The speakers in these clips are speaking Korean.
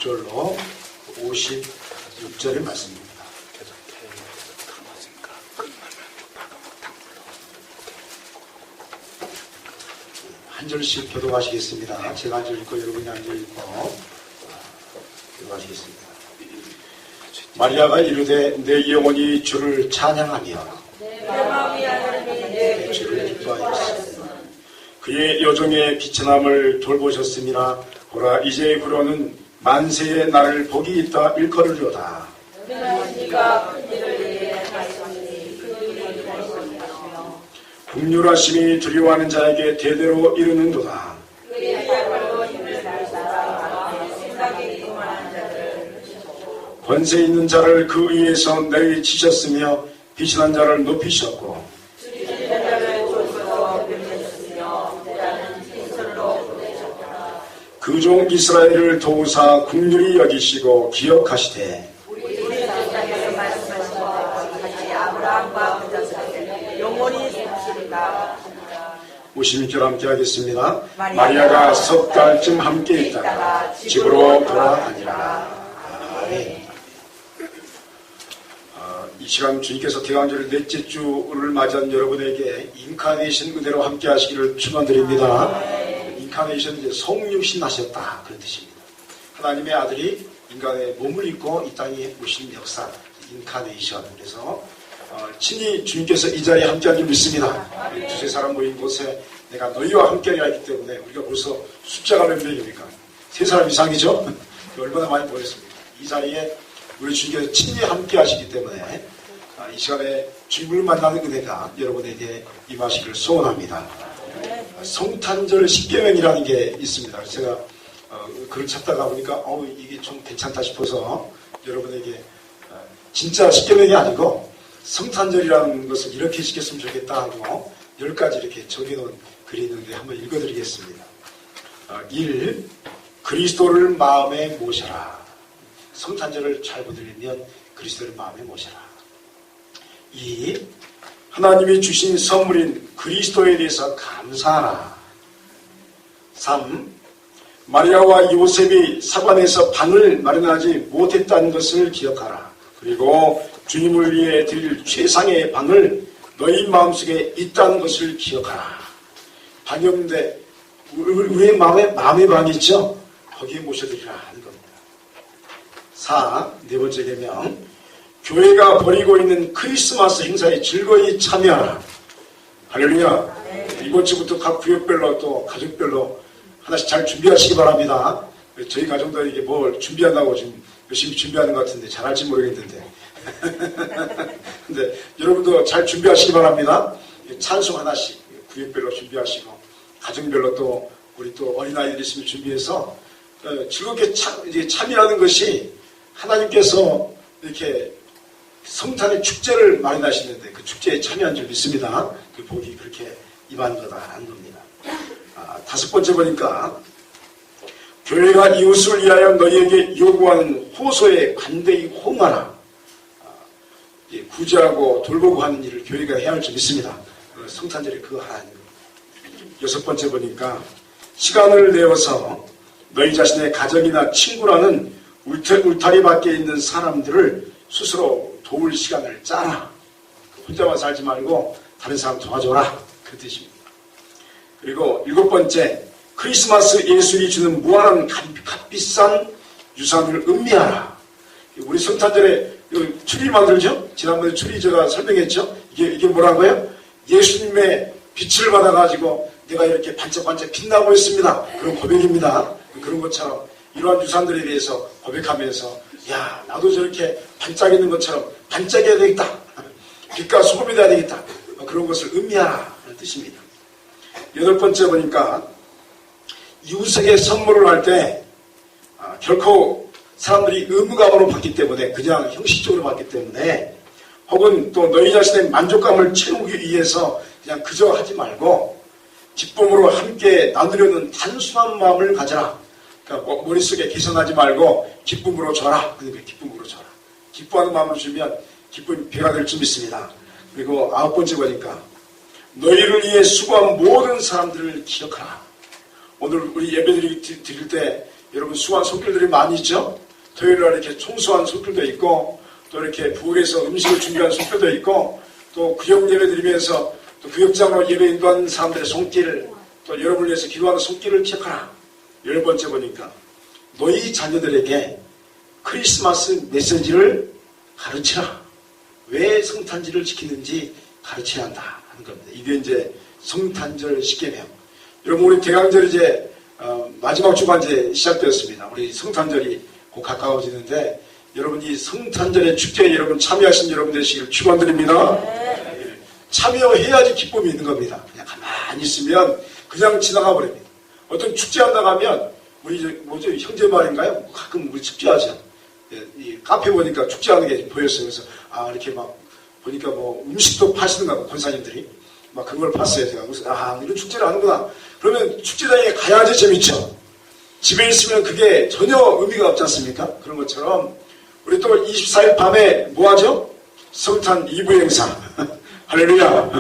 6절로 56절의 말씀입니다. 한 절씩 교독하시겠습니다. 제가 한 절 읽고 여러분이 한 절 읽고 교독하시겠습니다. 마리아가 이르되 내 영혼이 주를 찬양하며 내 마음이 하나님의 내 주를 기뻐하였으며 그의 여종의 비천함을 돌보셨음이라. 보라 이제 그로는 만세의 나를 복이 있다 일컬으려다. 네가 큰 일을 내게 하셨으니 그 일이 하셨으며 국률하심이 두려워하는 자에게 대대로 이르는도다. 그의 팔로 힘을 잘 쌓아 생각이 교만한 자들을 권세 있는 자를 그 위에서 내리치셨으며 비천한 자를 높이셨고 주리는 자를 조수로 변하셨으며 때라는 흰솔로 보내셨다. 그 종 이스라엘을 도우사 국률이 여기시고 기억하시되 우리 사장에서 말씀하신 것과 같이 아브라함과 그 자손에게 영원히 세우시리라. 56절 함께 하겠습니다. 마리아가 석 달쯤 함께 있다가 집으로 돌아가니라. 아멘. 이 시간 주님께서 대강절 넷째 주를 맞이한 여러분에게 인카네이션 은혜로 함께 하시기를 축원드립니다. 인카네이션 이제 성육신 하셨다 그런 뜻입니다. 하나님의 아들이 인간의 몸을 입고 이 땅에 오신 역사 인카네이션. 그래서 친히 주님께서 이 자리에 함께한 줄 믿습니다. 두세 사람 모인 곳에 내가 너희와 함께하리라 했기 때문에 우리가 벌써 숫자가 몇 명입니까? 세 사람 이상이죠? 얼마나 많이 보냈습니다. 이 자리에 우리 주님께서 친히 함께 하시기 때문에 이 시간에 주님을 만나는 은혜가 여러분에게 임하시기를 소원합니다. 성탄절 십계명이라는 게 있습니다. 제가 글을 찾다가 보니까 이게 좀 괜찮다 싶어서 여러분에게 진짜 십계명이 아니고 성탄절이라는 것을 이렇게 지켰으면 좋겠다 하고 10가지 이렇게 적어놓은 글이 있는데 한번 읽어드리겠습니다. 1. 그리스도를 마음에 모셔라. 성탄절을 잘 보내려면 그리스도를 마음에 모셔라. 2. 하나님이 주신 선물인 그리스도에 대해서 감사하라. 3. 마리아와 요셉이 사관에서 방을 마련하지 못했다는 것을 기억하라. 그리고 주님을 위해 드릴 최상의 방을 너희 마음속에 있다는 것을 기억하라. 방이 없는데 우리의 마음의 방이 있죠? 거기에 모셔드리라 하는 겁니다. 4. 네 번째 계명. 교회가 벌이고 있는 크리스마스 행사에 즐거이 참여하라. 할렐루야. 이번 주부터 각 구역별로 또 가족별로 하나씩 잘 준비하시기 바랍니다. 저희 가정도 이게 뭘 준비한다고 지금 열심히 준비하는 것 같은데 잘할지 모르겠는데. 근데 여러분도 잘 준비하시기 바랍니다. 찬송 하나씩 구역별로 준비하시고 가정별로 또 우리 또 어린아이들 있으면 준비해서 즐겁게 참여하는 것이 하나님께서 이렇게 성탄의 축제를 마련하시는데 그 축제에 참여한 줄 믿습니다. 그 복이 그렇게 임한 거다 하는 겁니다. 5번째 보니까 교회가 이웃을 위하여 너희에게 요구하는 호소에 관대히 호응하라. 구제하고 돌보고 하는 일을 교회가 해야 할 줄 믿습니다. 성탄절에 그거 하라는 겁니다. 6번째 보니까 시간을 내어서 너희 자신의 가정이나 친구라는 울타리 밖에 있는 사람들을 스스로 도울 시간을 짜라. 혼자만 살지 말고 다른 사람 도와줘라. 그 뜻입니다. 그리고 7번째, 크리스마스 예술이 주는 무한한 값비싼 유산을 음미하라. 우리 성탄절에 추리 만들죠? 지난번에 추리 제가 설명했죠? 이게 뭐라고요? 예수님의 빛을 받아가지고 내가 이렇게 반짝반짝 빛나고 있습니다. 그런 고백입니다. 그런 것처럼 이러한 유산들에 대해서 고백하면서 야 나도 저렇게 반짝이는 것처럼 반짝여야 되겠다. 빛과 소금이 돼야 되겠다. 그런 것을 의미하라 하는 뜻입니다. 8번째 보니까 이웃에게 선물을 할 때 결코 사람들이 의무감으로 받기 때문에 그냥 형식적으로 받기 때문에 혹은 또 너희 자신의 만족감을 채우기 위해서 그냥 그저 하지 말고 기쁨으로 함께 나누려는 단순한 마음을 가져라. 그러니까 머릿속에 계산하지 말고 기쁨으로 줘라. 그러니까 기쁨으로 줘라. 기뻐하는 마음을 주면 기쁨이 배가 될 줄 믿습니다. 그리고 9번째 보니까 너희를 위해 수고한 모든 사람들을 기억하라. 오늘 우리 예배 드릴 때 여러분 수고한 손길들이 많이 있죠? 토요일날 이렇게 총수한 손길도 있고, 또 이렇게 부엌에서 음식을 준비한 손길도 있고, 또 구역 예배 드리면서 또 구역장으로 예배 인도하는 사람들의 손길, 또 여러분을 위해서 기도하는 손길을 기억하라. 10번째 보니까 너희 자녀들에게 크리스마스 메시지를 가르치라. 왜 성탄절을 지키는지 가르쳐야 한다 하는 겁니다. 이게 이제 성탄절 10계명. 여러분 우리 대강절 이제 마지막 주가 이제 시작되었습니다. 우리 성탄절이 곧 가까워지는데 여러분 이 성탄절의 축제에 여러분 참여하신 여러분 되시기를 축원드립니다. 참여해야지 기쁨이 있는 겁니다. 그냥 가만히 있으면 그냥 지나가 버립니다. 어떤 축제한다고 하면 우리 뭐죠 형제 말인가요? 가끔 우리 축제하죠. 이 카페 보니까 축제하는 게 보였어요. 그래서 이렇게 막 보니까 뭐 음식도 파시는가 봐 권사님들이 막 그걸 봤어요. 제가 그래서 이런 축제를 하는구나. 그러면 축제장에 가야지 재밌죠. 집에 있으면 그게 전혀 의미가 없지 않습니까? 그런 것처럼 우리 또 24일 밤에 뭐 하죠? 성탄 2부 행사. 할렐루야.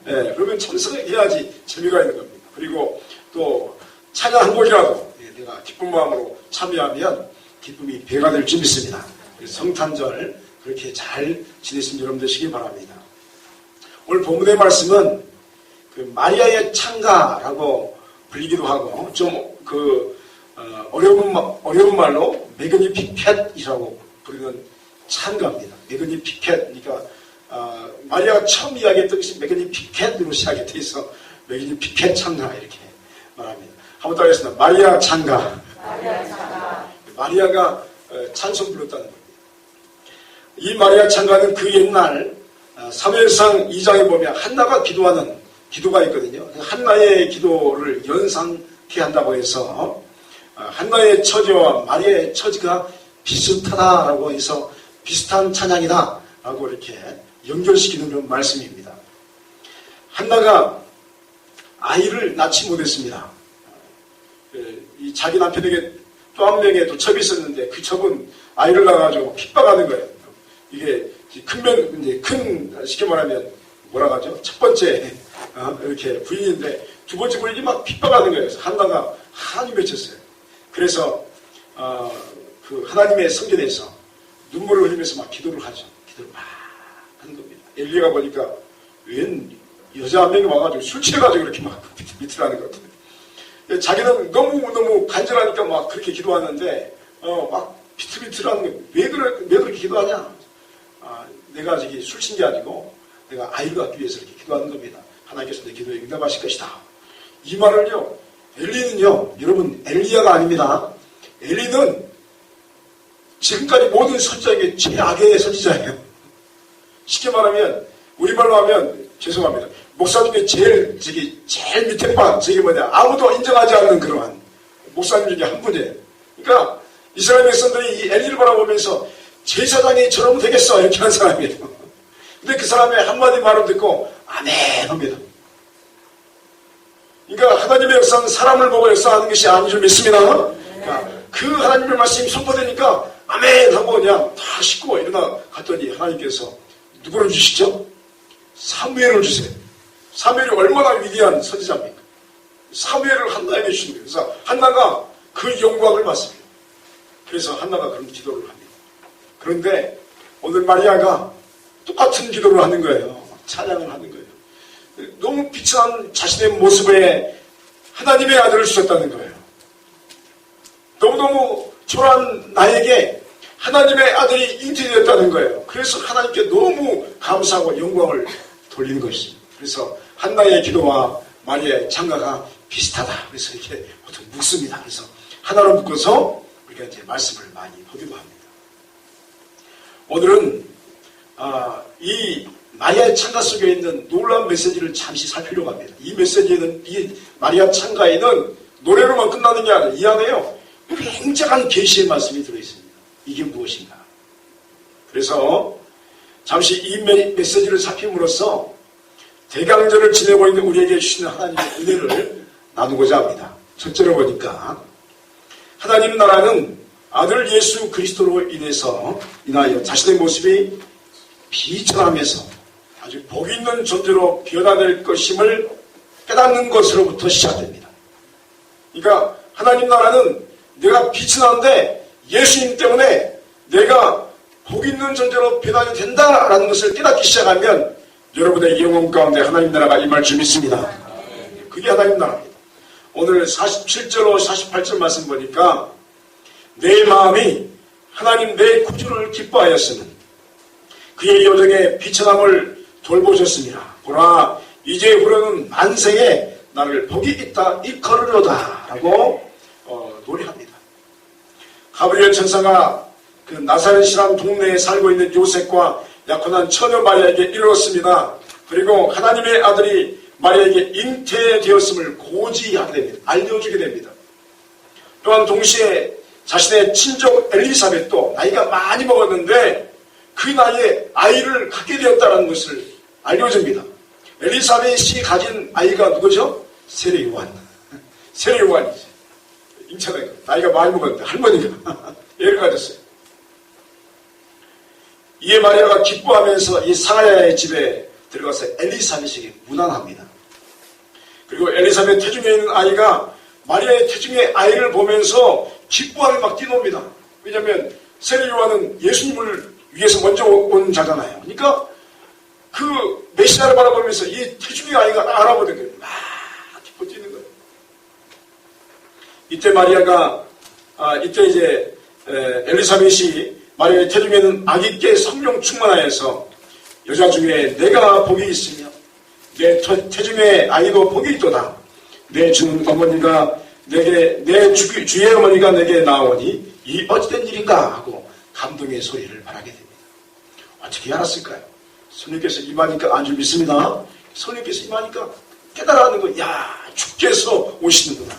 네, 그러면 참석해야지 재미가 있는 겁니다. 그리고 또 찬양 한 곡이라도 내가 기쁜 마음으로 참여하면 기쁨이 배가 될 줄 믿습니다. 성탄절 그렇게 잘 지내시면 여러분 되시기 바랍니다. 오늘 본문의 말씀은 그 마리아의 창가라고 불리기도 하고 좀 어려운 말로 매그니피켓이라고 부르는 창가입니다. 매그니피켓. 그러니까 마리아가 처음 이야기했던 것이 매그니피켓으로 시작이 돼 있어 매그니피켓 창가 이렇게 말합니다. 한번 따라하겠습니다. 마리아 창가. 마리아가 찬송 불렀다는 겁니다. 이 마리아 창가는 그 옛날 사무엘상 2장에 보면 한나가 기도하는 기도가 있거든요. 한나의 기도를 연상케 한다고 해서 한나의 처지와 마리아의 처지가 비슷하다라고 해서 비슷한 찬양이다 라고 이렇게 연결시키는 그런 말씀입니다. 한나가 아이를 낳지 못했습니다. 이 자기 남편에게 또 한 명의 또 첩이 있었는데 그 첩은 아이를 낳아가지고 핍박하는 거예요. 이게 큰 쉽게 말하면 뭐라고 하죠? 첫 번째 이렇게 부인인데 두 번째 부인이 막 핍박하는 거예요. 그래서 한나가 한이 맺혔어요. 그래서 그 하나님의 성전에서 눈물을 흘리면서 막 기도를 하죠. 기도를 막 하는 겁니다. 엘리야가 보니까 웬 여자 한 명이 와가지고 술 취해가지고 이렇게 막 밑을 하는 것 같아요. 자기는 너무 간절하니까 막 그렇게 기도하는데 막 비틀비틀하는 게 왜 그렇게 기도하냐? 내가 저기 술 친 게 아니고 내가 아이를 갖기 위해서 이렇게 기도하는 겁니다. 하나님께서 내 기도에 응답하실 것이다. 이 말을요, 엘리는요, 여러분 엘리야가 아닙니다. 엘리는 지금까지 모든 선지자에게 최악의 선지자예요. 쉽게 말하면 우리말로 하면 죄송합니다. 목사님 중에 제일 밑에 반, 아무도 인정하지 않는 그러한 목사님 중에 한 분이에요. 그러니까 이스라엘 백성들이 이 엘리를 바라보면서 제사장이 저러면 되겠어 이렇게 하는 사람이에요. 근데 그 사람의 한마디 말을 듣고 아멘 합니다. 그러니까 하나님의 역사는 사람을 보고 역사하는 것이 아닌 줄 믿습니다. 그러니까 그 하나님의 말씀이 선포되니까 아멘 하고 그냥 다 씻고 일어나 갔더니 하나님께서 누구를 주시죠? 사무엘을 주세요. 사무엘이 얼마나 위대한 선지자입니까? 사무엘을 한나에게 주신 거예요. 그래서 한나가 그 영광을 받습니다. 그래서 한나가 그런 기도를 합니다. 그런데 오늘 마리아가 똑같은 기도를 하는 거예요. 찬양을 하는 거예요. 너무 비천한 자신의 모습에 하나님의 아들을 주셨다는 거예요. 너무너무 초라한 나에게 하나님의 아들이 잉태되었다는 거예요. 그래서 하나님께 너무 감사하고 영광을 돌리는 것입니다. 그래서 한나의 기도와 마리아의 창가가 비슷하다. 그래서 이렇게 보통 묻습니다. 그래서 하나로 묶어서 우리가 이제 말씀을 많이 보기도 합니다. 오늘은 이 마리아의 창가 속에 있는 놀라운 메시지를 잠시 살피려고 합니다. 이 메시지에는, 이 마리아 창가에는 노래로만 끝나는 게 아니라 이 안에요 굉장한 계시의 말씀이 들어있습니다. 이게 무엇인가? 그래서 잠시 이 메시지를 살핌으로써 대강절을 지내고 있는 우리에게 주시는 하나님의 은혜를 나누고자 합니다. 첫째로 보니까 하나님 나라는 아들 예수 그리스도로 인하여 자신의 모습이 비천하면서 아주 복 있는 존재로 변화될 것임을 깨닫는 것으로부터 시작됩니다. 그러니까 하나님 나라는 내가 빛이 나는데 예수님 때문에 내가 복 있는 존재로 변화가 된다라는 것을 깨닫기 시작하면 여러분의 영혼 가운데 하나님 나라가 임할 줄 믿습니다. 그게 하나님 나라입니다. 오늘 47절로 48절 말씀 보니까 내 마음이 하나님 내 구주를 기뻐하였으면 그의 여정에 비천함을 돌보셨습니다. 보라 이제부터는 만생에 나를 복이 있다 이끌으로다 라고 노래합니다. 가브리엘 천사가 그 나사렛이라는 동네에 살고 있는 요셉과 약혼한 처녀 마리아에게 이르렀습니다. 그리고 하나님의 아들이 마리아에게 잉태되었음을 고지하게 됩니다. 알려주게 됩니다. 또한 동시에 자신의 친족 엘리사벳도 나이가 많이 먹었는데 그 나이에 아이를 갖게 되었다는 것을 알려줍니다. 엘리사벳이 가진 아이가 누구죠? 세례 요한. 세례 요한이죠. 잉태된 거. 나이가 많이 먹었는데 할머니가 애를 가졌어요. 이에 마리아가 기뻐하면서 이 사가랴의 집에 들어가서 엘리사벳에게 문안합니다. 그리고 엘리사벳 태중에 있는 아이가 마리아의 태중의 아이를 보면서 기뻐하며 막 뛰놉니다. 왜냐하면 세례 요한은 예수님을 위해서 먼저 온 자잖아요. 그러니까 그 메시아를 바라보면서 이 태중의 아이가 알아보는 거예요. 막 기뻐 뛰는 거예요. 이때 마리아가 이때 이제 엘리사벳이 마리아의 태중에는 아기께 성령 충만하여서 여자 중에 내가 복이 있으며 내 태중의 아이도 복이 있도다. 내 주는 어머니가 내게 내 주의 어머니가 내게 나오니 이 어찌된 일인가 하고 감동의 소리를 말하게 됩니다. 어떻게 알았을까요? 성령께서 임하니까 안 줄 믿습니다. 성령께서 임하니까 깨달아하는 거, 야 주께서 오시는구나.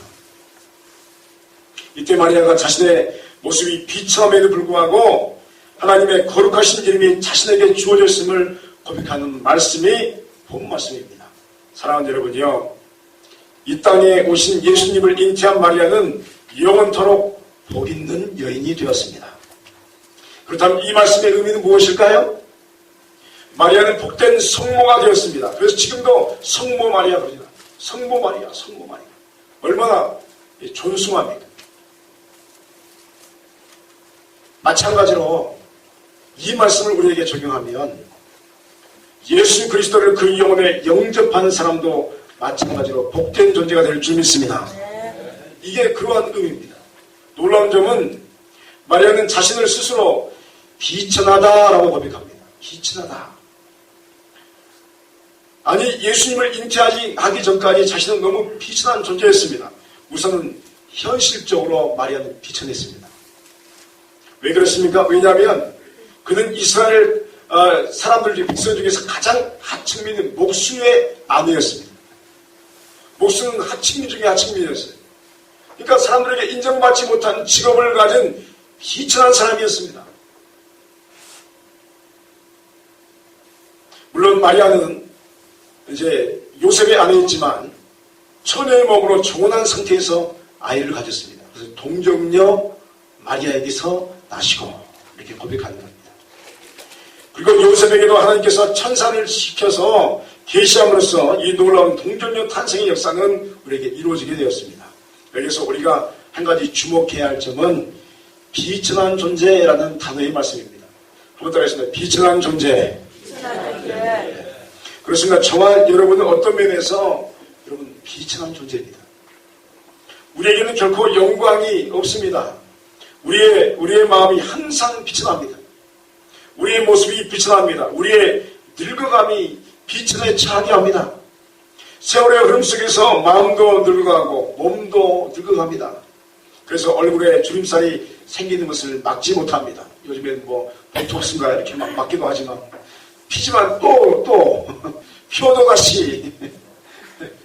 이때 마리아가 자신의 모습이 비참함에도 불구하고 하나님의 거룩하신 이름이 자신에게 주어졌음을 고백하는 말씀이 본 말씀입니다. 사랑하는 여러분이요, 이 땅에 오신 예수님을 잉태한 마리아는 영원토록 복 있는 여인이 되었습니다. 그렇다면 이 말씀의 의미는 무엇일까요? 마리아는 복된 성모가 되었습니다. 그래서 지금도 성모 마리아 그러잖아요. 성모 마리아, 성모 마리아. 얼마나 존숭합니까? 마찬가지로 이 말씀을 우리에게 적용하면 예수 그리스도를 그 영혼에 영접하는 사람도 마찬가지로 복된 존재가 될 줄 믿습니다. 이게 그러한 의미입니다. 놀라운 점은 마리아는 자신을 스스로 비천하다라고 고백합니다. 비천하다. 아니 예수님을 잉태하기 전까지 자신은 너무 비천한 존재였습니다. 우선은 현실적으로 마리아는 비천했습니다. 왜 그렇습니까? 왜냐하면 그는 이스라엘 사람들 백성 중에서 가장 하층민인 목수의 아내였습니다. 목수는 하층민 중에 하층민이었어요. 그러니까 사람들에게 인정받지 못한 직업을 가진 비천한 사람이었습니다. 물론 마리아는 이제 요셉의 아내였지만 처녀의 몸으로 정혼한 상태에서 아이를 가졌습니다. 그래서 동정녀 마리아에게서 나시고 이렇게 고백하는 겁니다. 그리고 요셉에게도 하나님께서 천사를 시켜서 계시함으로써 이 놀라운 동정녀 탄생의 역사는 우리에게 이루어지게 되었습니다. 여기서 우리가 한 가지 주목해야 할 점은 비천한 존재라는 단어의 말씀입니다. 한번 따라하겠습니다. 비천한 존재. 그렇습니다. 저와 여러분은 어떤 면에서 여러분 비천한 존재입니다. 우리에게는 결코 영광이 없습니다. 우리의 마음이 항상 비천합니다. 우리의 모습이 비천합니다. 우리의 늙어감이 비천에 차게 합니다. 세월의 흐름 속에서 마음도 늙어가고 몸도 늙어갑니다. 그래서 얼굴에 주름살이 생기는 것을 막지 못합니다. 요즘엔 뭐 보톡스인가 이렇게 막 막기도 하지만 피지만 또 피어도 다시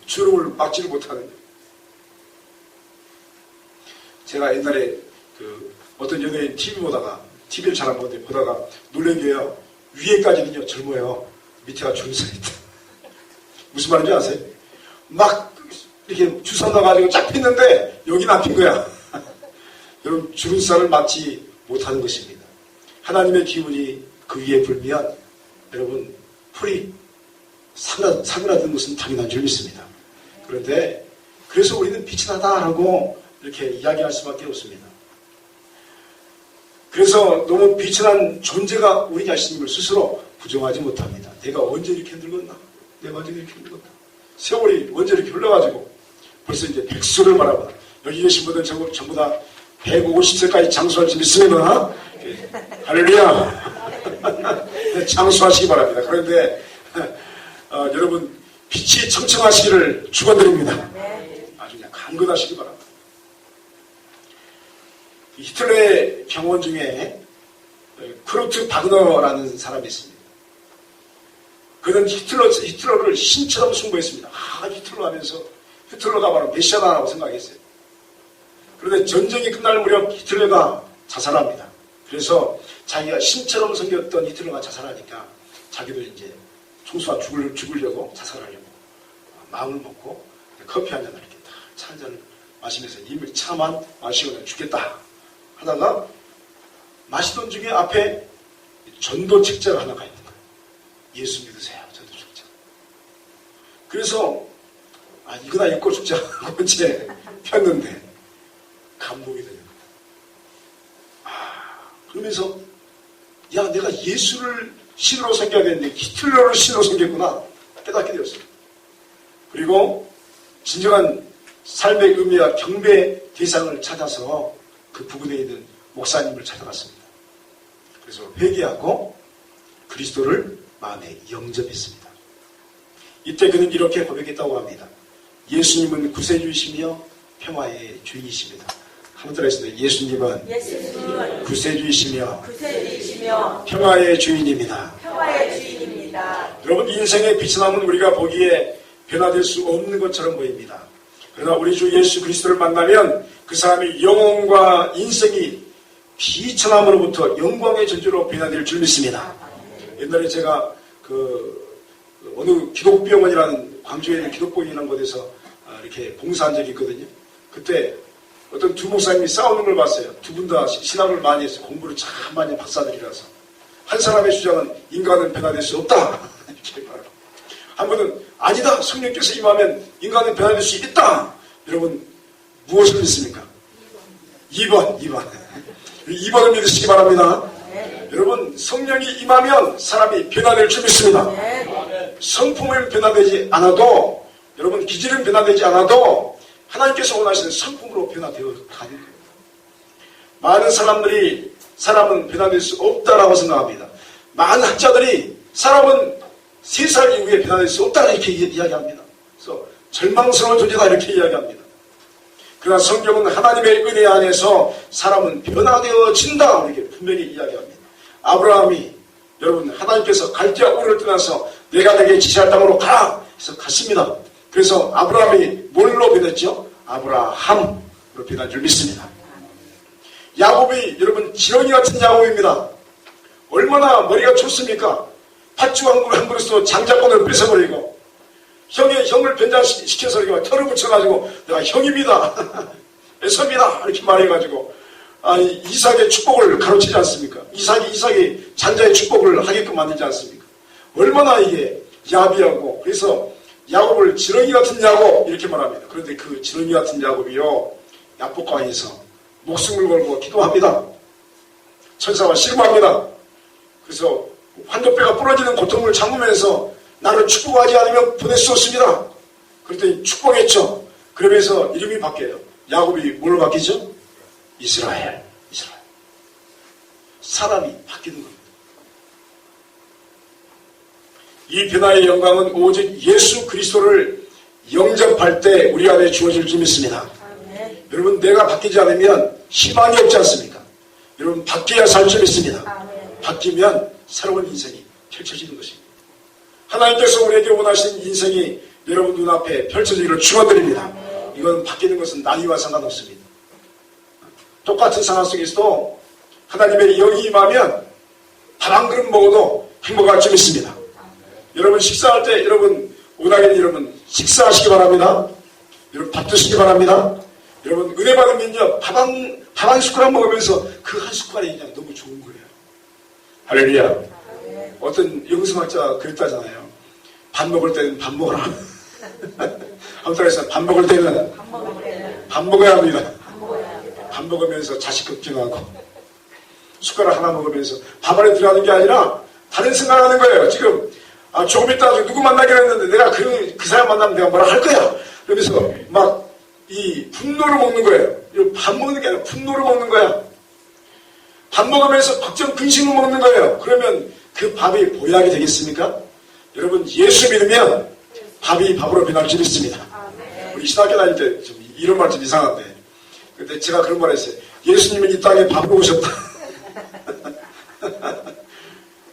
주름을 막지를 못하는. 제가 옛날에 어떤 연예인 TV를 잘 안 보는데 보다가 놀란 게요. 위에까지는요 젊어요. 밑에가 주름살이 있다. 무슨 말인지 아세요? 막 이렇게 주사 놔가지고 쫙 폈는데 여기는 안 핀 거야. 여러분 주름살을 막지 못하는 것입니다. 하나님의 기운이 그 위에 불면 여러분 풀이 사그라드는 것은 당연한 줄 믿습니다. 그런데 그래서 우리는 비천하다라고 이렇게 이야기할 수밖에 없습니다. 그래서 너무 비천한 존재가 우리 자신임을 스스로 부정하지 못합니다. 내가 언제 이렇게 힘들었나? 내가 언제 이렇게 힘들었나? 세월이 언제 이렇게 흘러가지고 벌써 이제 백수를 바라보다. 여기 계신 분들 전부 다 150세까지 장수할 수 있으면 할렐루야 장수하시기 바랍니다. 그런데 여러분 빛이 청청하시기를 축원드립니다. 아주 그냥 강건하시기 바랍니다. 히틀러의 경원 중에 크루트 바그너라는 사람이 있습니다. 그는 히틀러를 신처럼 숭배했습니다. 히틀러 하면서 히틀러가 바로 메시아다라고 생각했어요. 그런데 전쟁이 끝날 무렵 히틀러가 자살합니다. 그래서 자기가 신처럼 섬겼던 히틀러가 자살하니까 자기도 이제 총수가 죽으려고 자살하려고 마음을 먹고 커피 한 잔을 이렇게 차 한 잔을 마시면서 이미 차만 마시고 죽겠다 하다가 마시던 중에 앞에 전도 책자가 하나가 있는 거예요. 예수 믿으세요. 전도 책자. 그래서 이거나 읽고 죽자 하고 이제 폈는데 감동이 되는 거예요. 그러면서 내가 예수를 신으로 섬겨야 되는데 히틀러를 신으로 섬겼구나 깨닫게 되었어요. 그리고 진정한 삶의 의미와 경배 대상을 찾아서 그 부근에 있는 목사님을 찾아갔습니다. 그래서 회개하고 그리스도를 마음에 영접했습니다. 이때 그는 이렇게 고백했다고 합니다. 예수님은 구세주이시며 평화의 주인이십니다. 한번 따라했습니다. 예수님은 구세주이시며 평화의 주인입니다. 여러분 인생의 빛이 남은 우리가 보기에 변화될 수 없는 것처럼 보입니다. 그러나 우리 주 예수 그리스도를 만나면 그 사람의 영혼과 인생이 비천함으로부터 영광의 전주로 변화될 줄 믿습니다. 옛날에 제가 어느 기독병원이라는 광주에 있는 기독병원이라는 곳에서 이렇게 봉사한 적이 있거든요. 그때 어떤 두 목사님이 싸우는 걸 봤어요. 두 분 다 신학을 많이 했어요. 공부를 참 많이 한 박사들이라서. 한 사람의 주장은 인간은 변화될 수 없다. 이렇게 말하고. 한 분은 아니다. 성령께서 임하면 인간은 변화될 수 있다. 여러분 무엇을 믿습니까? 2번을 믿으시기 바랍니다. 여러분 성령이 임하면 사람이 변화될 줄 믿습니다. 성품은 변화되지 않아도 여러분 기질은 변화되지 않아도 하나님께서 원하시는 성품으로 변화되어 가는 거예요. 많은 사람들이 사람은 변화될 수 없다라고 생각합니다. 많은 학자들이 사람은 3살 이후에 변화될 수 없다 이렇게 이야기합니다. 그래서 절망스러운 존재다 이렇게 이야기합니다. 그러나 성경은 하나님의 은혜 안에서 사람은 변화되어진다 이렇게 분명히 이야기합니다. 아브라함이 여러분 하나님께서 갈대아 우르를 떠나서 내가 내게 지시할 땅으로 가라 해서 갔습니다. 그래서 아브라함이 뭘로 변했죠? 아브라함으로 변한 줄 믿습니다. 야곱이 여러분 지렁이 같은 야곱입니다. 얼마나 머리가 좋습니까? 팥죽 한 그릇으로 장자권을 뺏어버리고 형을 변장시켜서 이렇게 털을 붙여가지고 내가 형입니다. 애섭니다. 이렇게 말해가지고 이삭의 축복을 가로치지 않습니까? 이삭이 장자의 축복을 하게끔 만들지 않습니까? 얼마나 이게 야비하고 그래서 야곱을 지렁이 같은 야곱 이렇게 말합니다. 그런데 그 지렁이 같은 야곱이요 야복강에서 목숨을 걸고 기도합니다. 천사와 씨름합니다. 그래서 환도뼈가 부러지는 고통을 참으면서 나를 축복하지 않으면 보낼 수 없습니다. 그랬더니 축복했죠. 그러면서 이름이 바뀌어요. 야곱이 뭘로 바뀌죠? 이스라엘. 사람이 바뀌는 겁니다. 이 변화의 영광은 오직 예수 그리스도를 영접할 때 우리 안에 주어질 줄 믿습니다. 여러분 내가 바뀌지 않으면 희망이 없지 않습니까? 여러분 바뀌어야 살 줄 믿습니다. 바뀌면 새로운 인생이 펼쳐지는 것입니다. 하나님께서 우리에게 원하시는 인생이 여러분 눈앞에 펼쳐지기를 축원드립니다. 이건 바뀌는 것은 나이와 상관없습니다. 똑같은 상황 속에서도 하나님의 영이 임하면 밥 한 그릇 먹어도 행복할 줄 믿습니다. 여러분 식사할 때 여러분 오나기는 여러분 식사하시기 바랍니다. 여러분 밥 드시기 바랍니다. 여러분 은혜 받으면요 밥 한 숟가락 먹으면서 그 한 숟가락이 그냥 너무 좋은 거예요. 할렐루야. 어떤 영성학자가 그랬다잖아요. 밥 먹을 때는 밥 먹어라. 아무튼 그래서 밥 먹을 때는 밥 먹어야 합니다. 밥 먹으면서 자식 걱정하고 숟가락 하나 먹으면서 밥 안에 들어가는 게 아니라 다른 생각하는 거예요. 지금 조금 있다 누구 만나기로 했는데 내가 그 사람 만나면 내가 뭐라 할 거야. 그러면서 막 이 분노를 먹는 거예요. 밥 먹는 게 아니라 분노를 먹는 거야. 밥 먹으면서 걱정 근심을 먹는 거예요. 그러면 그 밥이 보약이 되겠습니까? 여러분 예수 믿으면 밥이 밥으로 변할 줄 믿습니다. 우리 신학교 다닐 때 좀 이런 말 좀 이상한데 근데 제가 그런 말 했어요. 예수님은 이 땅에 밥으로 오셨다.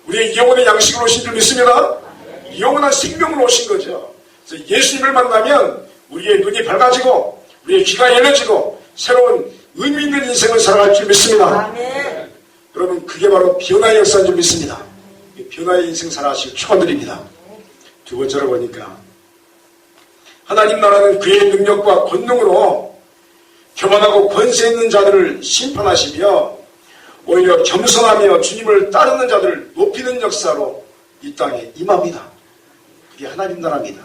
우리의 영혼의 양식으로 오신 줄 믿습니다. 영원한 생명으로 오신 거죠. 그래서 예수님을 만나면 우리의 눈이 밝아지고 우리의 귀가 열려지고 새로운 의미 있는 인생을 살아갈 줄 믿습니다. 아멘. 여러분 그게 바로 변화의 역사인 줄 믿습니다. 변화의 인생 살아가시길 축원드립니다. 두 번째로 보니까 하나님 나라는 그의 능력과 권능으로 교만하고 권세 있는 자들을 심판하시며 오히려 겸손하며 주님을 따르는 자들을 높이는 역사로 이 땅에 임합니다. 그게 하나님 나라입니다.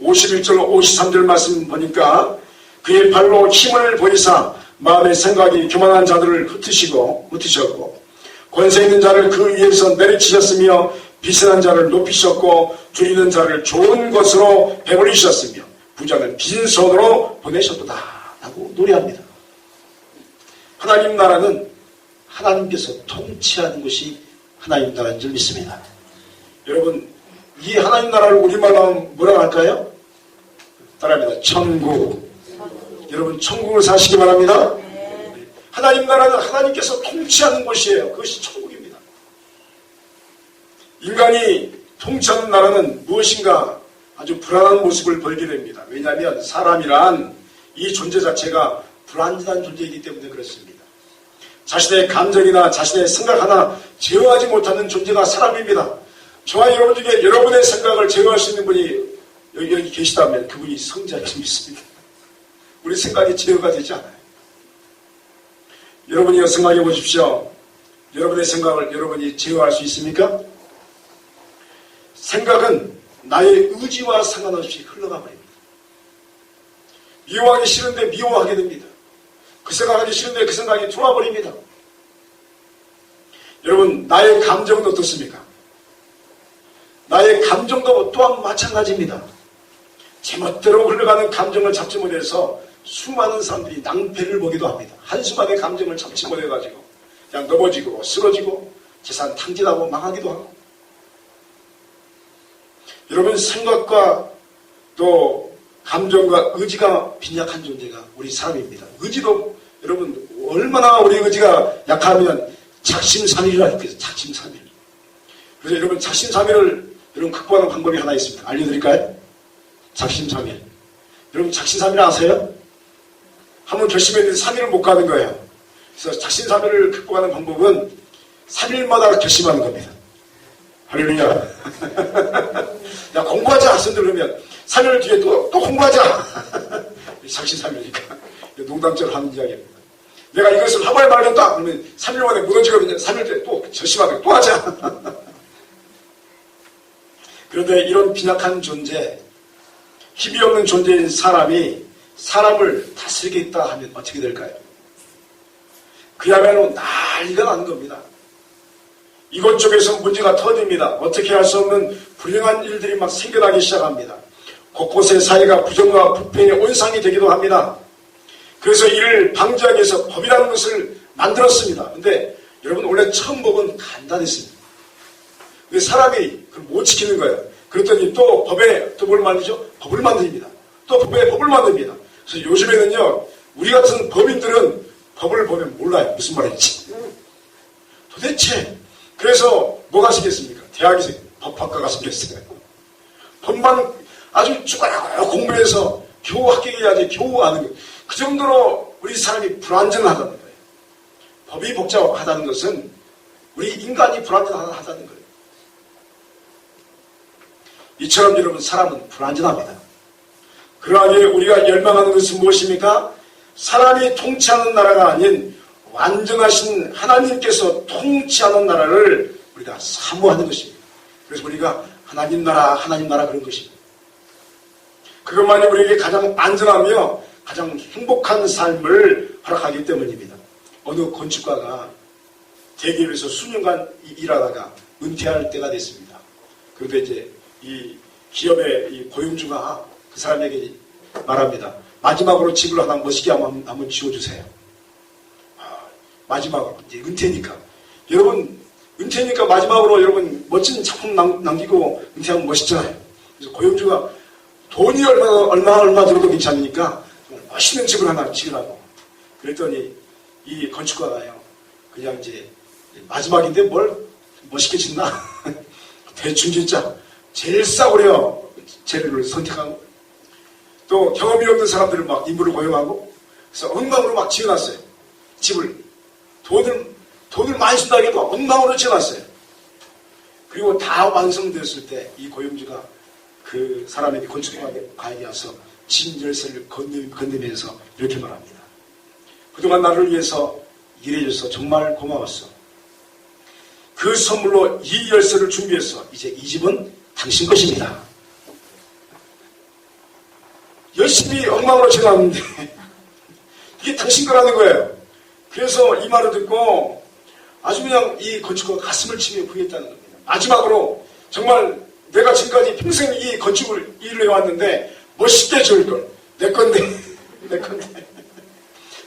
51절 53절 말씀 보니까 그의 발로 힘을 보이사 마음의 생각이 교만한 자들을 흩으셨고 권세 있는 자를 그 위에서 내리치셨으며 비선한 자를 높이셨고 줄이는 자를 좋은 것으로 배불리셨으며 부자는 빈손으로 보내셨도다 라고 노래합니다. 하나님 나라는 하나님께서 통치하는 것이 하나님 나라인 줄 믿습니다. 여러분 이 하나님 나라를 우리말로 하면 뭐라고 할까요? 따라합니다. 천국. 여러분 천국을 사시기 바랍니다. 하나님 나라는 하나님께서 통치하는 곳이에요. 그것이 천국입니다. 인간이 통치하는 나라는 무엇인가 아주 불안한 모습을 보이게 됩니다. 왜냐하면 사람이란 이 존재 자체가 불안전한 존재이기 때문에 그렇습니다. 자신의 감정이나 자신의 생각 하나 제어하지 못하는 존재가 사람입니다. 저와 여러분 중에 여러분의 생각을 제어할 수 있는 분이 여기 계시다면 그분이 성자인 줄 믿습니다. 우리 생각이 제어가 되지 않아요. 여러분이 생각해 보십시오. 여러분의 생각을 여러분이 제어할 수 있습니까? 생각은 나의 의지와 상관없이 흘러가 버립니다. 미워하기 싫은데 미워하게 됩니다. 그 생각하기 싫은데 그 생각이 들어와 버립니다. 여러분 나의 감정은 어떻습니까? 나의 감정도 또한 마찬가지입니다. 제멋대로 흘러가는 감정을 잡지 못해서 수많은 사람들이 낭패를 보기도 합니다. 한순간의 감정을 잡지 못해가지고 그냥 넘어지고 쓰러지고 재산 탕진하고 망하기도 하고. 여러분 생각과 또 감정과 의지가 빈약한 존재가 우리 사람입니다. 의지도 여러분 얼마나 우리 의지가 약하면 작심삼일이라 했거든요. 작심삼일. 그래서 여러분 작심삼일을 여러분 극복하는 방법이 하나 있습니다. 알려드릴까요? 작심삼일. 여러분 작심삼일 아세요? 한번 결심했는데 3일을 못 가는 거예요. 그래서 작심삼일을 극복하는 방법은 3일마다 결심하는 겁니다. 할렐루야. 야 공부하자 하선들 그러면 3일 뒤에 또 공부하자. 작심삼일이니까 농담처럼 하는 이야기입니다. 내가 이것을 하고야 말겠다 그러면 3일 만에 무너지거든요. 3일 때 또 결심하면 또 하자. 그런데 이런 빈약한 존재, 힘이 없는 존재인 사람이 사람을 다스리겠다 하면 어떻게 될까요? 그야말로 난리가 나는 겁니다. 이곳저곳에서 문제가 터집니다. 어떻게 할 수 없는 불행한 일들이 막 생겨나기 시작합니다. 곳곳에 사회가 부정과 부패의 온상이 되기도 합니다. 그래서 이를 방지하기 위해서 법이라는 것을 만들었습니다. 근데 여러분 원래 처음 법은 간단했습니다. 사람이 그걸 못 지키는 거예요. 그랬더니 또 법에 또 뭘 만들죠? 법을 만듭니다. 또 법에 법을 만듭니다. 그래서 요즘에는요, 우리 같은 법인들은 법을 보면 몰라요. 무슨 말인지. 도대체, 그래서 뭐가 생겼습니까? 대학에서 법학과가 생겼어요. 법만 아주 쭉 공부해서 겨우 합격해야지 겨우 아는 거예요. 그 정도로 우리 사람이 불안전하다는 거예요. 법이 복잡하다는 것은 우리 인간이 불안전하다는 거예요. 이처럼 여러분 사람은 불안전합니다. 그러하기에 우리가 열망하는 것은 무엇입니까? 사람이 통치하는 나라가 아닌 완전하신 하나님께서 통치하는 나라를 우리가 사모하는 것입니다. 그래서 우리가 하나님 나라 그런 것입니다. 그것만이 우리에게 가장 안전하며 가장 행복한 삶을 허락하기 때문입니다. 어느 건축가가 대기업에서 수년간 일하다가 은퇴할 때가 됐습니다. 그런데 이제 이 기업의 이 고용주가 그 사람에게 말합니다. 마지막으로 집을 하나 멋있게 한번 지어주세요. 마지막으로 이제 은퇴니까 여러분 은퇴니까 마지막으로 여러분 멋진 작품 남기고 은퇴하면 멋있잖아요. 그래서 고용주가 돈이 얼마 들어도 괜찮으니까 멋있는 집을 하나 지으라고. 그랬더니 이 건축가가요 그냥 이제 마지막인데 뭘 멋있게 짓나 대충 진짜 제일 싸구려 재료를 선택하고 또 경험이 없는 사람들을 막 인부를 고용하고 그래서 엉망으로 막 지어놨어요. 집을 돈을 많이 쓴다고 해도 엉망으로 지어놨어요. 그리고 다 완성되었을 때 이 고용주가 그 사람에게 건축가에게 와서 진 열쇠를 건네면서 이렇게 말합니다. 그동안 나를 위해서 일해줘서 정말 고마웠어. 그 선물로 이 열쇠를 준비했어. 이제 이 집은 당신 것입니다. 열심히 엉망으로 지어놨는데 이게 당신 거라는 거예요. 그래서 이 말을 듣고 아주 그냥 이 건축가가 가슴을 치며 후회했다는 겁니다. 마지막으로 정말 내가 지금까지 평생 이 건축을 일을 해왔는데 멋있게 지을 걸. 내 건데.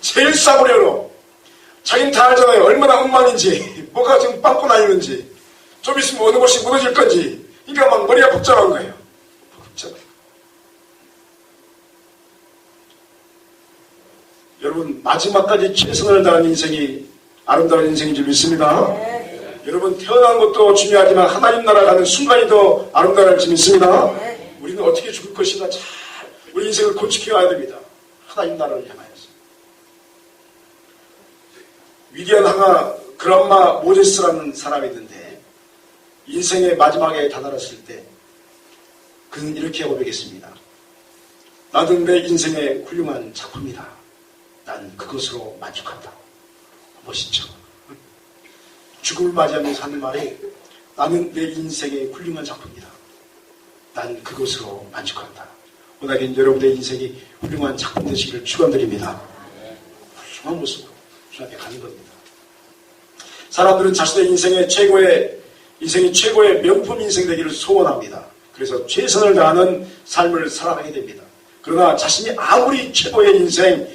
제일 싸구려로. 자기는 다 알잖아요. 얼마나 엉망인지, 뭐가 지금 빵꾸 나있는지, 좀 있으면 어느 곳이 무너질 건지. 그러니까 막 머리가 복잡한 거예요. 복잡해. 여러분, 마지막까지 최선을 다하는 인생이 아름다운 인생인 줄 믿습니다. 네. 여러분, 태어난 것도 중요하지만 하나님 나라 가는 순간이 더 아름다울 줄 믿습니다. 네. 우리는 어떻게 죽을 것인가 잘 우리 인생을 건축해 와야 됩니다. 하나님 나라를 향하여서. 위대한 항아 그란마 모제스라는 사람이 있는데 인생의 마지막에 다다랐을 때 그는 이렇게 고백했습니다. 나는 내 인생의 훌륭한 작품이다. 난 그것으로 만족한다. 멋있죠? 죽음을 맞이하면서 하는 말이 나는 내 인생의 훌륭한 작품이다. 난 그것으로 만족한다. 오늘은 여러분의 인생이 훌륭한 작품 되시기를 축원드립니다. 훌륭한 모습으로 주 앞에 가는 겁니다. 사람들은 자신의 인생이 최고의 명품 인생 되기를 소원합니다. 그래서 최선을 다하는 삶을 살아가게 됩니다. 그러나 자신이 아무리 최고의 인생,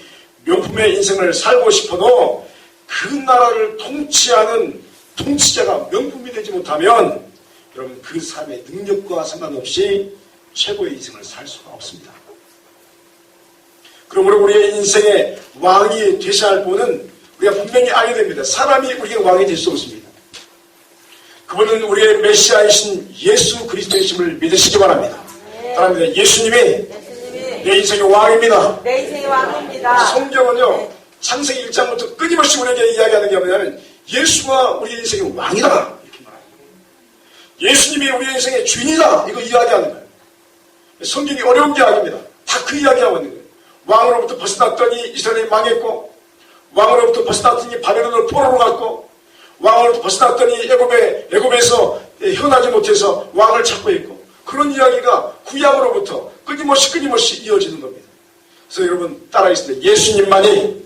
명품의 인생을 살고 싶어도 그 나라를 통치하는 통치자가 명품이 되지 못하면 여러분 그 삶의 능력과 상관없이 최고의 인생을 살 수가 없습니다. 그러므로 우리의 인생의 왕이 되셔야 할 분은 우리가 분명히 알게 됩니다. 사람이 우리의 왕이 될 수 없습니다. 그분은 우리의 메시아이신 예수 그리스도이심을 믿으시기 바랍니다. 사람들 예수님이 내 인생의 왕입니다. 내 인생의 왕입니다. 성경은요 창세기 1장부터 끊임없이 우리에게 이야기하는 게 뭐냐면 예수가 우리의 인생의 왕이다 이렇게 말합니다. 예수님이 우리의 인생의 주인이다 이거 이야기하는 거예요. 성경이 어려운 게 아닙니다. 다 그 이야기하고 있는 거예요. 왕으로부터 벗어났더니 이스라엘이 망했고 왕으로부터 벗어났더니 바벨론으로 포로로 갔고 왕으로부터 벗어났더니 애굽에서 헤어나지 못해서 왕을 찾고 있고 그런 이야기가 구약으로부터 끊임없이 이어지는 겁니다. 그래서 여러분 따라하겠습니다. 예수님만이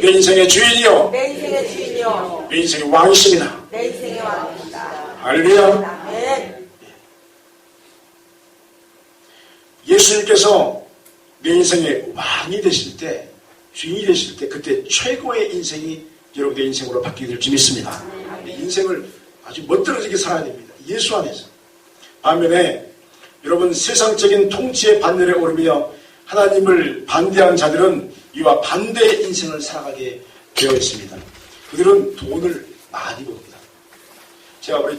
내 인생의 주인이요 내 인생의 왕이십니다. 내 인생의 왕입니다. 할렐루야. 예수님께서 내 인생의 왕이 되실 때 주인이 되실 때 그때 최고의 인생이 여러분의 인생으로 바뀌게 될 줄 믿습니다. 인생을 아주 멋들어지게 살아야 됩니다. 예수 안에서. 반면에 여러분 세상적인 통치의 반열에 오르며 하나님을 반대한 자들은 이와 반대의 인생을 살아가게 되어 있습니다. 그들은 돈을 많이 법니다. 제가 우리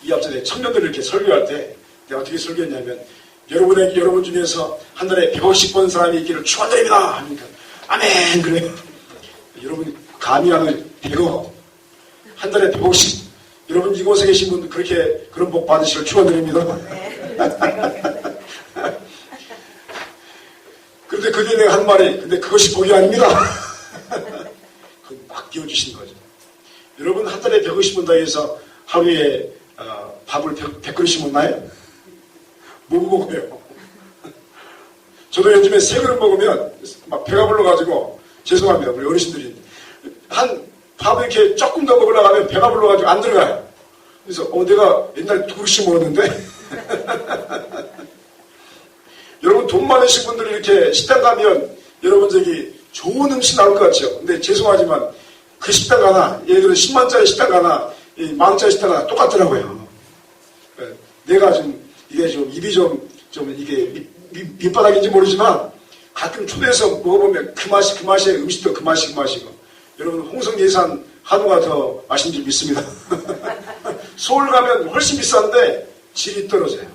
이 앞전에 청년들을 이렇게 설교할 때 내가 어떻게 설교했냐면 여러분 중에서 한 달에 100억씩 번 사람이 있기를 축원드립니다 하니까 아멘 그래요. 여러분 감히 하는 100억 한 달에 100억씩 여러분 이곳에 계신 분들 그런 복 받으시길 축원드립니다. 그런데 그게 내가 한 말이 근데 그것이 복이 아닙니다. 그건 막 띄워주신 거죠. 여러분 한 달에 100억씩 번다 해서 하루에 밥을 100그릇씩 먹나요? 못 먹어요. 저도 요즘에 세 그릇 먹으면 막 배가 불러가지고, 죄송합니다. 우리 어르신들이. 밥을 이렇게 조금 더 먹으려고 하면 배가 불러가지고 안 들어가요. 그래서, 내가 옛날에 2그릇씩 먹었는데. 여러분, 돈 많으신 분들이 이렇게 식당 가면, 여러분, 좋은 음식 나올 것 같죠? 근데 죄송하지만, 그 식당 하나, 예를 들어 10만짜리 식당 하나, 10,000짜리 식당 하나 똑같더라고요. 내가 이게 입이 이게 밑바닥인지 모르지만, 가끔 초대해서 먹어보면 그 맛이에요. 음식도 그 맛이고. 여러분, 홍성 예산 한우가 더 맛있는 줄 믿습니다. 서울 가면 훨씬 비싼데, 질이 떨어져요.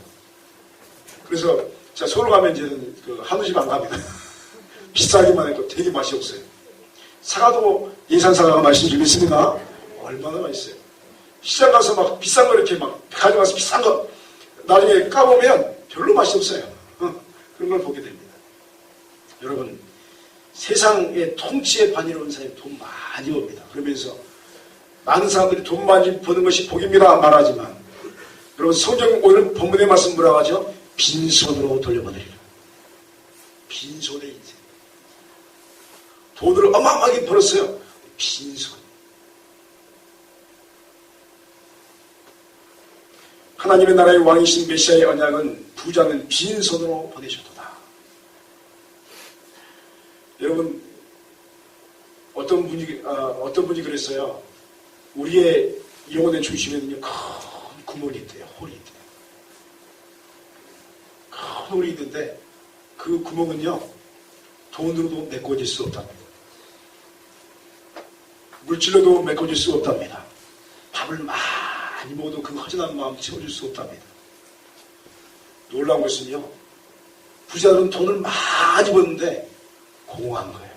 그래서, 제가 서울 가면 이제는 그 한우집 안 갑니다. 비싸기만 해도 되게 맛이 없어요. 사과도 예산 사과가 맛있는 줄 믿습니다. 얼마나 맛있어요. 시장 가서 막 비싼 거 이렇게 막 가져가서 비싼 거 나중에 까보면 별로 맛이 없어요. 그런 걸 보게 됩니다. 여러분, 세상의 통치에 반이로운 사람이 돈 많이 봅니다. 그러면서 많은 사람들이 돈 많이 버는 것이 복입니다 말하지만, 여러분, 성경 오늘 본문의 말씀 뭐라고 하죠? 빈손으로 돌려보내리라. 빈손의 인생. 돈을 어마어마하게 벌었어요. 빈손. 하나님의 나라의 왕이신 메시아의 언약은 부자는 빈손으로 보내셨도다. 여러분, 어떤 분이 그랬어요. 우리의 영혼의 중심에는요, 큰 구멍이 있대요. 홀이 있대요. 큰 홀이 있는데 그 구멍은요, 돈으로도 메꿔질 수 없답니다. 물질로도 메꿔질 수 없답니다. 밥을 많이 먹어도 그 허전한 마음 채워줄 수 없답니다. 놀라운 것은요, 부자들은 돈을 많이 버는데 공허한 거예요.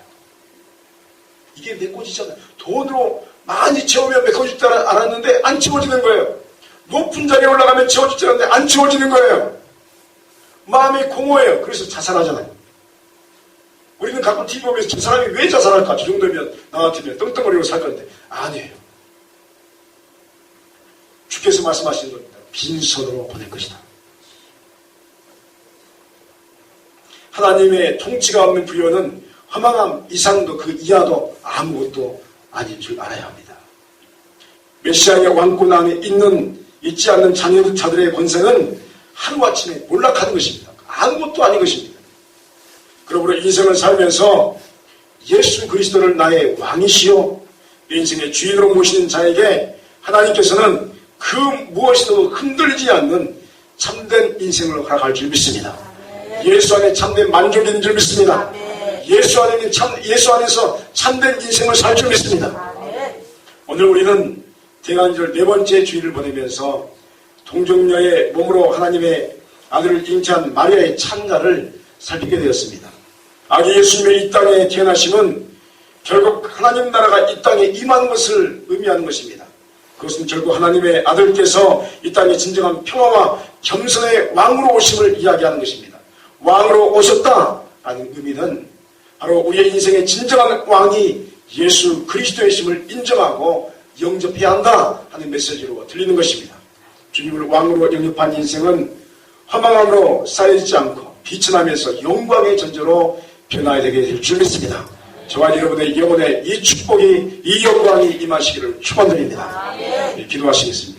이게 메꿔지잖아요. 돈으로 많이 채우면 메꿔질 줄 알았는데 안 채워지는 거예요. 높은 자리에 올라가면 채워질 줄 알았는데 안 채워지는 거예요. 마음이 공허해요. 그래서 자살하잖아요. 우리는 가끔 TV 보면서 저 사람이 왜 자살할까? 저 정도면 나 같으면 떵떵거리고 살 건데. 아니에요. 주께서 말씀하시는 겁니다. 빈손으로 보낼 것이다. 하나님의 통치가 없는 부여는 허망함 이상도 그 이하도 아무것도 아닌 줄 알아야 합니다. 메시아의 왕권 안에 있지 않는 자들의 권세는 하루아침에 몰락하는 것입니다. 아무것도 아닌 것입니다. 그러므로 인생을 살면서 예수 그리스도를 나의 왕이시요 내 인생의 주인으로 모시는 자에게 하나님께서는 그 무엇이도 흔들리지 않는 참된 인생을 허락할 줄 믿습니다. 예수 안에 참된 만족이 있는 줄 믿습니다. 예수 안에서 참된 인생을 살 줄 믿습니다. 오늘 우리는 대간절 4번째 주일을 보내면서 동정녀의 몸으로 하나님의 아들을 잉태한 마리아의 찬가를 살피게 되었습니다. 아기 예수님의 이 땅에 태어나심은 결국 하나님 나라가 이 땅에 임하는 것을 의미하는 것입니다. 그것은 결국 하나님의 아들께서 이 땅에 진정한 평화와 겸손의 왕으로 오심을 이야기하는 것입니다. 왕으로 오셨다라는 의미는 바로 우리의 인생의 진정한 왕이 예수 그리스도이심을 인정하고 영접해야 한다 하는 메시지로 들리는 것입니다. 주님을 왕으로 영접한 인생은 허망함으로 쌓이지 않고 비천하면서 영광의 존재로 변화해야 되게 될 줄 믿습니다. 저와 여러분의 영혼에 이 축복이, 이 영광이 임하시기를 축원드립니다. 기도하시겠습니다.